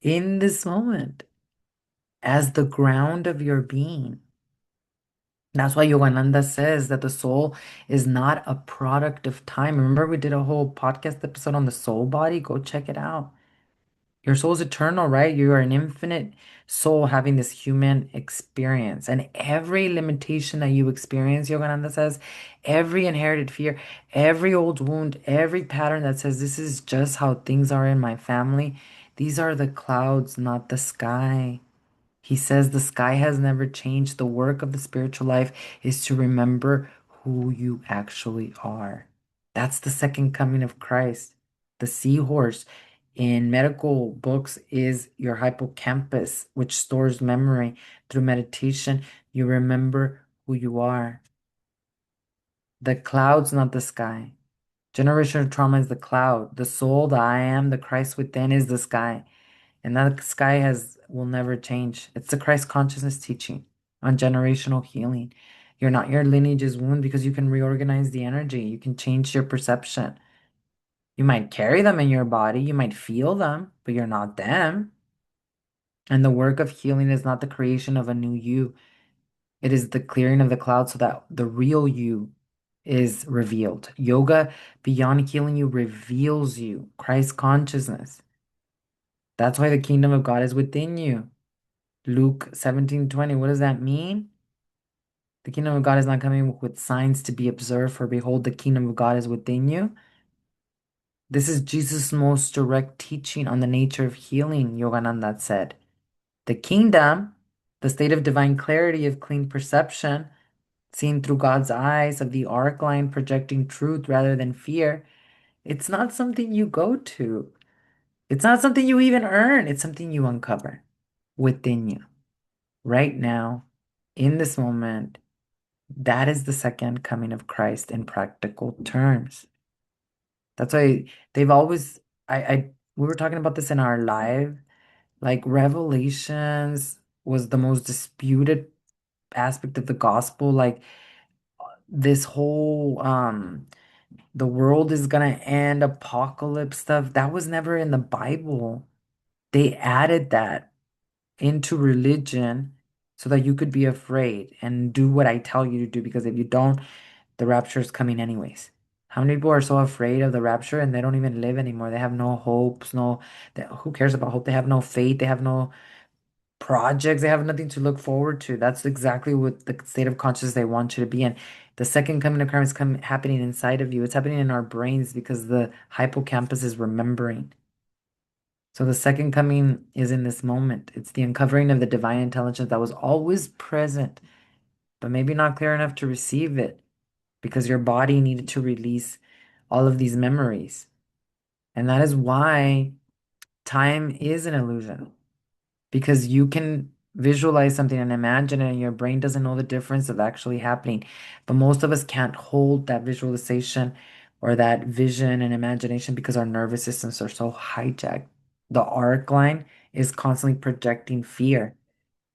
in this moment, as the ground of your being. That's why Yogananda says that the soul is not a product of time. Remember, we did a whole podcast episode on the soul body? Go check it out. Your soul is eternal, right? You are an infinite soul having this human experience. And every limitation that you experience, Yogananda says, every inherited fear, every old wound, every pattern that says this is just how things are in my family, these are the clouds, not the sky. He says the sky has never changed. The work of the spiritual life is to remember who you actually are. That's the second coming of Christ. The seahorse in medical books is your hippocampus, which stores memory. Through meditation, you remember who you are. The cloud's not the sky. Generational trauma is the cloud. The soul, the I am, the Christ within is the sky. And that sky has will never change. It's the Christ consciousness teaching on generational healing. You're not your lineage's wound because you can reorganize the energy. You can change your perception. You might carry them in your body, you might feel them, but you're not them. And the work of healing is not the creation of a new you. It is the clearing of the cloud so that the real you is revealed. Yoga, beyond healing you, reveals you. Christ consciousness. That's why the kingdom of God is within you. Luke 17:20. What does that mean? The kingdom of God is not coming with signs to be observed, for behold, the kingdom of God is within you. This is Jesus' most direct teaching on the nature of healing, Yogananda said. The kingdom, the state of divine clarity of clean perception, seen through God's eyes of the Arcline projecting truth rather than fear, it's not something you go to. It's not something you even earn. It's something you uncover within you right now, in this moment. That is the second coming of Christ in practical terms. That's why they've always, we were talking about this in our live, like Revelations was the most disputed aspect of the gospel. Like this whole, the world is gonna end, apocalypse stuff, that was never in the Bible. They added that into religion so that you could be afraid and do what I tell you to do, because if you don't, the rapture is coming anyways. How many people are so afraid of the rapture and they don't even live anymore? They have no hopes, who cares about hope? They have no faith, they have no projects, they have nothing to look forward to. That's exactly what the state of consciousness they want you to be in. The second coming of Christ is happening inside of you. It's happening in our brains because the hippocampus is remembering. So the second coming is in this moment. It's the uncovering of the divine intelligence that was always present, but maybe not clear enough to receive it because your body needed to release all of these memories. And that is why time is an illusion, because you can visualize something and imagine it, and your brain doesn't know the difference of actually happening. But most of us can't hold that visualization or that vision and imagination because our nervous systems are so hijacked. The Arcline is constantly projecting fear.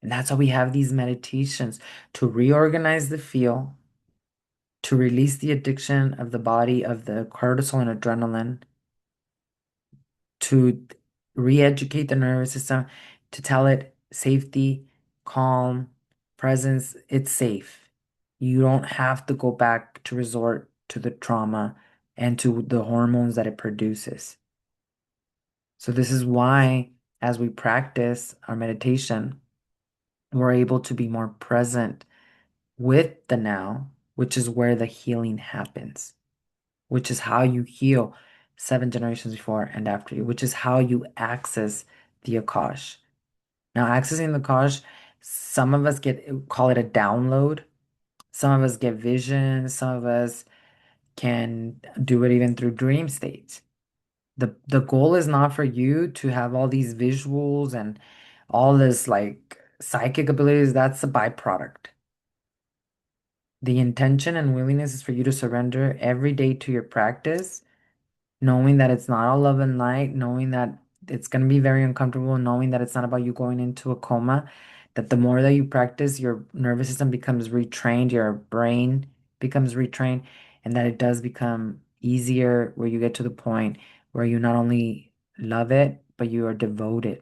And that's why we have these meditations to reorganize the field, to release the addiction of the body of the cortisol and adrenaline, to re-educate the nervous system, to tell it safety, calm, presence, it's safe. You don't have to go back to resort to the trauma and to the hormones that it produces. So this is why, as we practice our meditation, we're able to be more present with the now, which is where the healing happens, which is how you heal 7 generations before and after you, which is how you access the Akash. Now, accessing the Akash Some of us get, call it a download. Some of us get visions. Some of us can do it even through dream states. The goal is not for you to have all these visuals and all this like psychic abilities. That's a byproduct. The intention and willingness is for you to surrender every day to your practice, knowing that it's not all love and light, knowing that it's going to be very uncomfortable, knowing that it's not about you going into a coma, that the more that you practice, your nervous system becomes retrained, your brain becomes retrained, and that it does become easier where you get to the point where you not only love it, but you are devoted,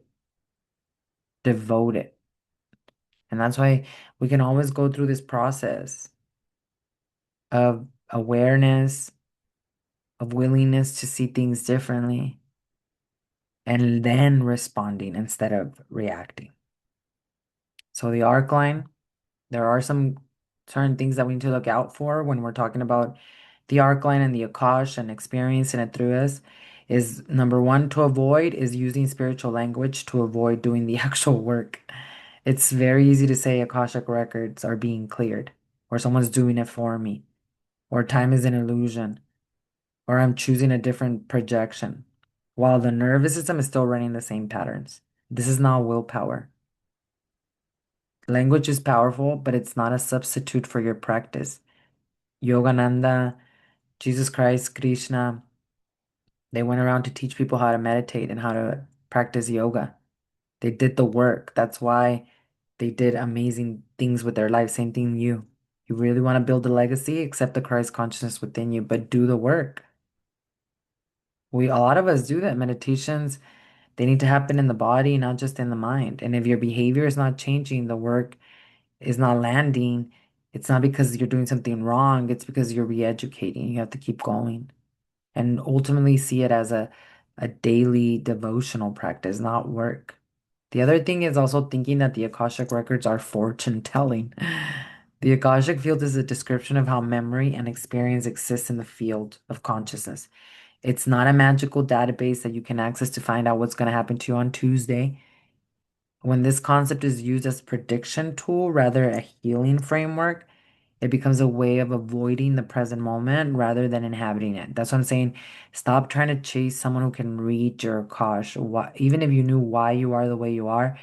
devoted. And that's why we can always go through this process of awareness, of willingness to see things differently, and then responding instead of reacting. So the arc line, there are some certain things that we need to look out for when we're talking about the arc line and the Akash and experiencing it through us. Is number one to avoid is using spiritual language to avoid doing the actual work. It's very easy to say Akashic records are being cleared, or someone's doing it for me, or time is an illusion, or I'm choosing a different projection, while the nervous system is still running the same patterns. This is not willpower. Language is powerful, but it's not a substitute for your practice. Yogananda, Jesus Christ, Krishna, they went around to teach people how to meditate and how to practice yoga. They did the work. That's why they did amazing things with their life. Same thing you. You really want to build a legacy, accept the Christ consciousness within you, but do the work. A lot of us do that. Meditations, they need to happen in the body, not just in the mind. And if your behavior is not changing, the work is not landing, it's not because you're doing something wrong, it's because you're re-educating. You have to keep going and ultimately see it as a daily devotional practice, not work. The other thing is also thinking that the Akashic records are fortune telling. The Akashic field is a description of how memory and experience exist in the field of consciousness. It's not a magical database that you can access to find out what's going to happen to you on Tuesday. When this concept is used as a prediction tool rather a healing framework, it becomes a way of avoiding the present moment rather than inhabiting it. That's what I'm saying. Stop trying to chase someone who can read your Akash. Even if you knew why you are the way you are,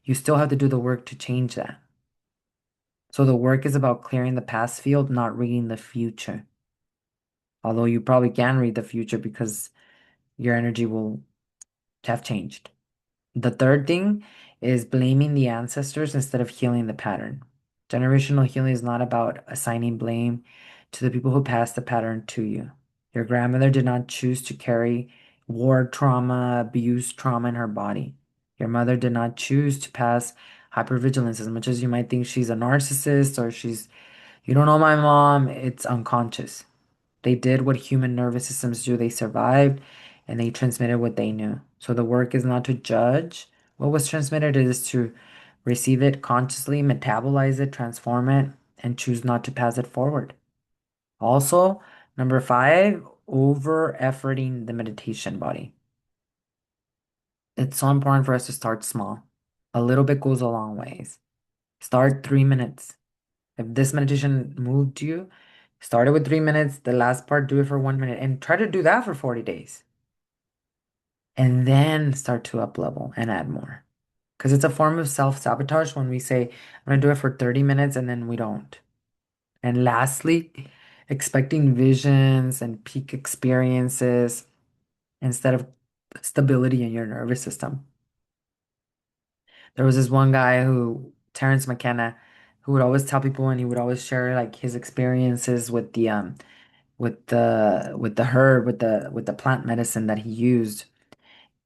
you still have to do the work to change that. So the work is about clearing the past field, not reading the future. Although you probably can read the future because your energy will have changed. The third thing is blaming the ancestors instead of healing the pattern. Generational healing is not about assigning blame to the people who passed the pattern to you. Your grandmother did not choose to carry war trauma, abuse trauma in her body. Your mother did not choose to pass hypervigilance. As much as you might think she's a narcissist or you don't know my mom, it's unconscious. They did what human nervous systems do. They survived and they transmitted what they knew. So the work is not to judge what was transmitted, it is to receive it consciously, metabolize it, transform it, and choose not to pass it forward. Also, number five, over efforting the meditation body. It's so important for us to start small. A little bit goes a long ways. Start 3 minutes. If this meditation moved you, start it with 3 minutes. The last part, do it for 1 minute and try to do that for 40 days. And then start to up level and add more. Because it's a form of self-sabotage when we say, I'm going to do it for 30 minutes and then we don't. And lastly, expecting visions and peak experiences instead of stability in your nervous system. There was this one guy Terrence McKenna, who would always tell people and he would always share like his experiences with the herb, with the plant medicine that he used.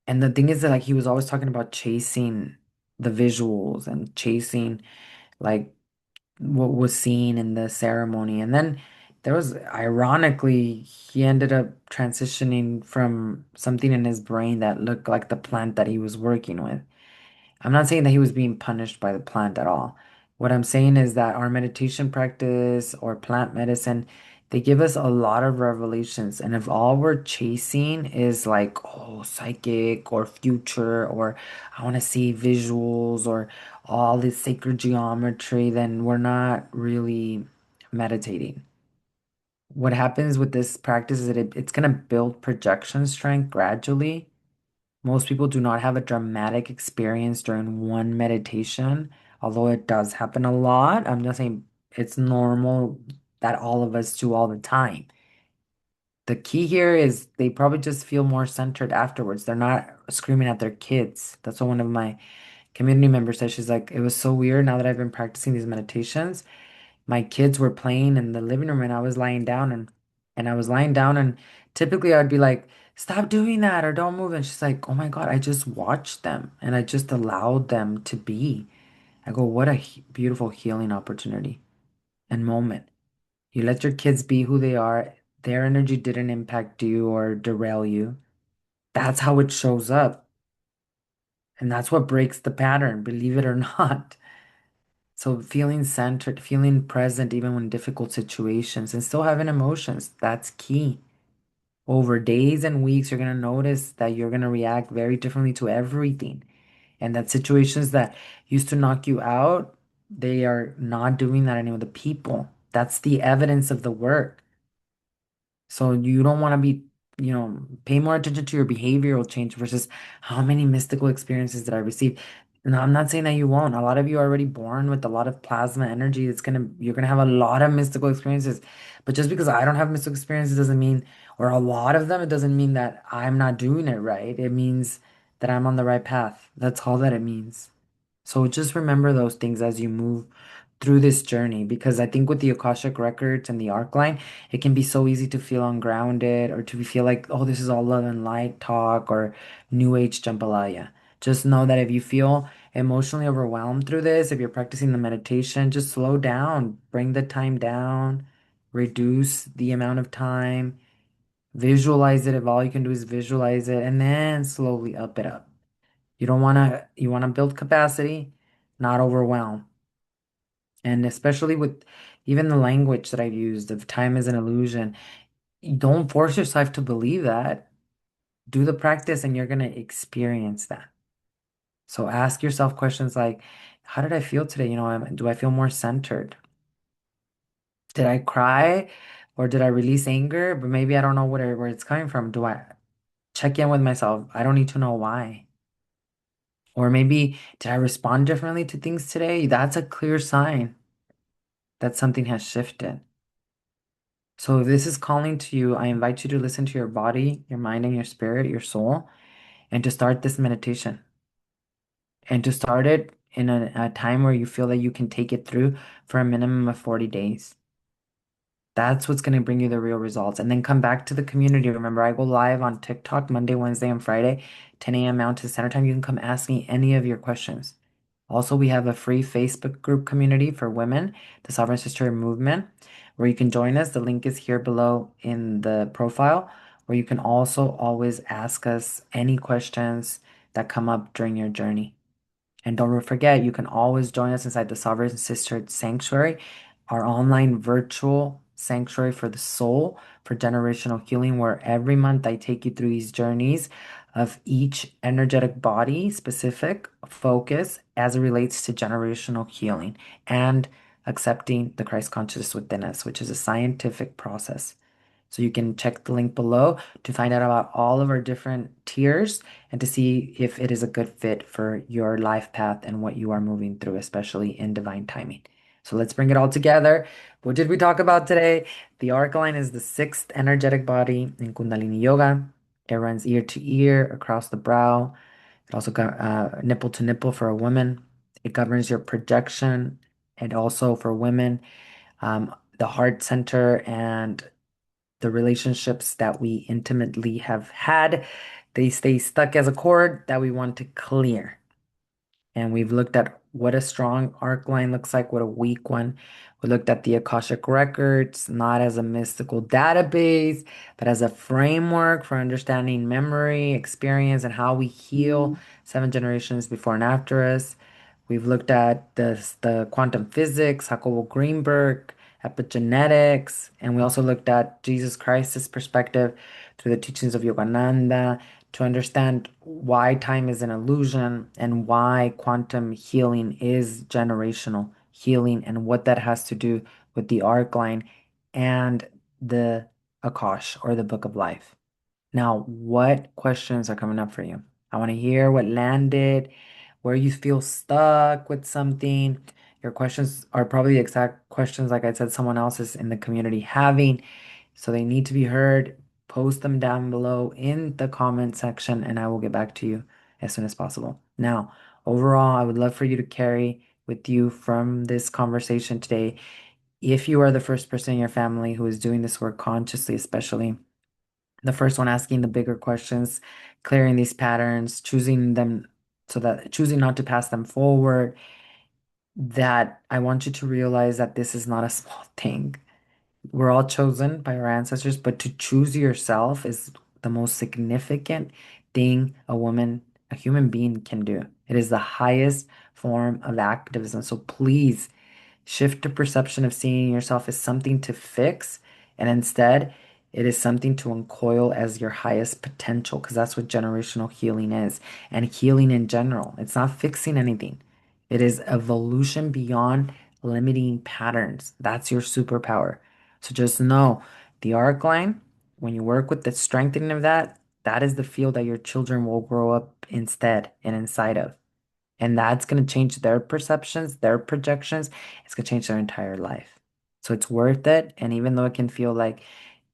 And the thing is that like he was always talking about chasing the visuals and chasing like what was seen in the ceremony. And then there was ironically he ended up transitioning from something in his brain that looked like the plant that he was working with. I'm not saying that he was being punished by the plant at all. What I'm saying is that our meditation practice or plant medicine, they give us a lot of revelations. And if all we're chasing is like, oh, psychic or future, or I want to see visuals, or all this sacred geometry, then we're not really meditating. What happens with this practice is that it's going to build projection strength gradually. Most people do not have a dramatic experience during one meditation, although it does happen a lot. I'm not saying it's normal that all of us do all the time. The key here is they probably just feel more centered afterwards. They're not screaming at their kids. That's what one of my community members said. She's like, it was so weird now that I've been practicing these meditations. My kids were playing in the living room and I was lying down and I was lying down and typically I'd be like, stop doing that or don't move. And she's like, oh my God, I just watched them and I just allowed them to be. I go, what a beautiful healing opportunity and moment. You let your kids be who they are. Their energy didn't impact you or derail you. That's how it shows up. And that's what breaks the pattern, believe it or not. So feeling centered, feeling present even when difficult situations and still having emotions, that's key. Over days and weeks, you're going to notice that you're going to react very differently to everything. And that situations that used to knock you out, they are not doing that anymore. The people, that's the evidence of the work. So you don't want to be, pay more attention to your behavioral change versus how many mystical experiences did I receive. No, I'm not saying that you won't. A lot of you are already born with a lot of plasma energy. You're gonna have a lot of mystical experiences. But just because I don't have mystical experiences doesn't mean, or a lot of them, it doesn't mean that I'm not doing it right. It means that I'm on the right path. That's all that it means. So just remember those things as you move through this journey because I think with the Akashic Records and the Arcline, it can be so easy to feel ungrounded or to feel like, oh, this is all love and light talk or new age jambalaya. Just know that if you feel emotionally overwhelmed through this, if you're practicing the meditation, just slow down, bring the time down, reduce the amount of time, visualize it if all you can do is visualize it, and then slowly up it up. You want to build capacity, not overwhelm. And especially with even the language that I've used of time is an illusion, you don't force yourself to believe that. Do the practice and you're going to experience that. So ask yourself questions like, how did I feel today? Do I feel more centered? Did I cry or did I release anger? But maybe I don't know where it's coming from. Do I check in with myself? I don't need to know why. Or maybe did I respond differently to things today? That's a clear sign that something has shifted. So if this is calling to you, I invite you to listen to your body, your mind, and your spirit, your soul, and to start this meditation. And to start it in a time where you feel that you can take it through for a minimum of 40 days. That's what's going to bring you the real results. And then come back to the community. Remember, I go live on TikTok Monday, Wednesday, and Friday, 10 a.m. Mountain Standard Time. You can come ask me any of your questions. Also, we have a free Facebook group community for women, the Sovereign Sister Movement, where you can join us. The link is here below in the profile, where you can also always ask us any questions that come up during your journey. And don't forget, you can always join us inside the Sovereign Sister Sanctuary, our online virtual sanctuary for the soul for generational healing, where every month I take you through these journeys of each energetic body specific focus as it relates to generational healing and accepting the Christ consciousness within us, which is a scientific process. So you can check the link below to find out about all of our different tiers and to see if it is a good fit for your life path and what you are moving through, especially in divine timing. So let's bring it all together. What did we talk about today? The Arcline is the sixth energetic body in Kundalini Yoga. It runs ear to ear across the brow. It also got nipple to nipple for a woman. It governs your projection and also for women, the heart center and the relationships that we intimately have had, they stay stuck as a cord that we want to clear. And we've looked at what a strong arc line looks like, what a weak one. We looked at the Akashic Records, not as a mystical database, but as a framework for understanding memory, experience, and how we heal 7 generations before and after us. We've looked at the quantum physics, Jacobo Grinberg, epigenetics, and we also looked at Jesus Christ's perspective through the teachings of Yogananda, to understand why time is an illusion and why quantum healing is generational healing and what that has to do with the Arcline and the Akash or the Book of Life. Now, what questions are coming up for you? I want to hear what landed, where you feel stuck with something. Your questions are probably the exact questions, like I said, someone else is in the community having. So they need to be heard. Post them down below in the comment section, and I will get back to you as soon as possible. Now, overall, I would love for you to carry with you from this conversation today. If you are the first person in your family who is doing this work consciously, especially the first one asking the bigger questions, clearing these patterns, choosing them so that choosing not to pass them forward, that I want you to realize that this is not a small thing. We're all chosen by our ancestors, but to choose yourself is the most significant thing a human being can do. It is the highest form of activism. So please shift the perception of seeing yourself as something to fix, and instead, it is something to uncoil as your highest potential, because that's what generational healing is, and healing in general. It's not fixing anything, it is evolution beyond limiting patterns. That's your superpower. So just know the arc line, when you work with the strengthening of that, that is the field that your children will grow up instead and inside of. And that's going to change their perceptions, their projections. It's going to change their entire life. So it's worth it. And even though it can feel like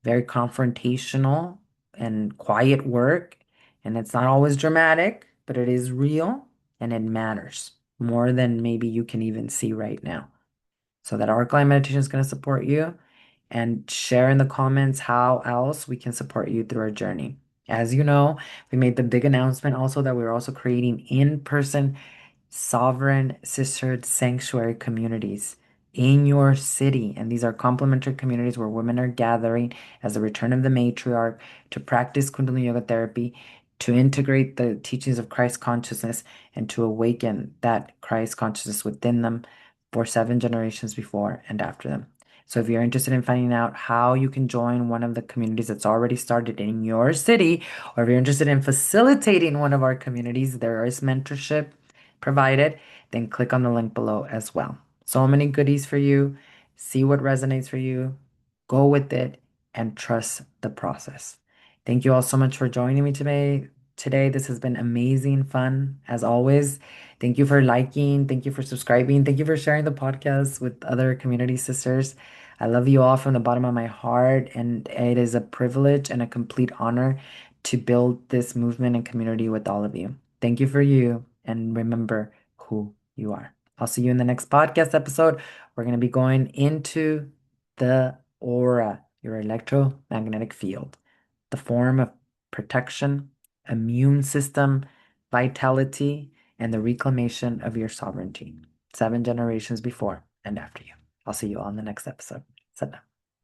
very confrontational and quiet work, and it's not always dramatic, but it is real and it matters more than maybe you can even see right now. So that Arcline meditation is going to support you, and share in the comments how else we can support you through our journey. As you know, we made the big announcement also that we're also creating in-person sovereign sisterhood sanctuary communities in your city. And these are complementary communities where women are gathering as a return of the matriarch to practice Kundalini Yoga therapy, to integrate the teachings of Christ consciousness, and to awaken that Christ consciousness within them for 7 generations before and after them. So if you're interested in finding out how you can join one of the communities that's already started in your city, or if you're interested in facilitating one of our communities, there is mentorship provided, then click on the link below as well. So many goodies for you. See what resonates for you, go with it, and trust the process. Thank you all so much for joining me today. This has been amazing fun as always. Thank you for liking, thank you for subscribing, thank you for sharing the podcast with other community sisters. I love you all from the bottom of my heart, and it is a privilege and a complete honor to build this movement and community with all of you. Thank you for you, and remember who you are. I'll see you in the next podcast episode. We're going to be going into the aura, your electromagnetic field, the form of protection, immune system, vitality, and the reclamation of your sovereignty, 7 generations before and after you. I'll see you all in the next episode. Sada.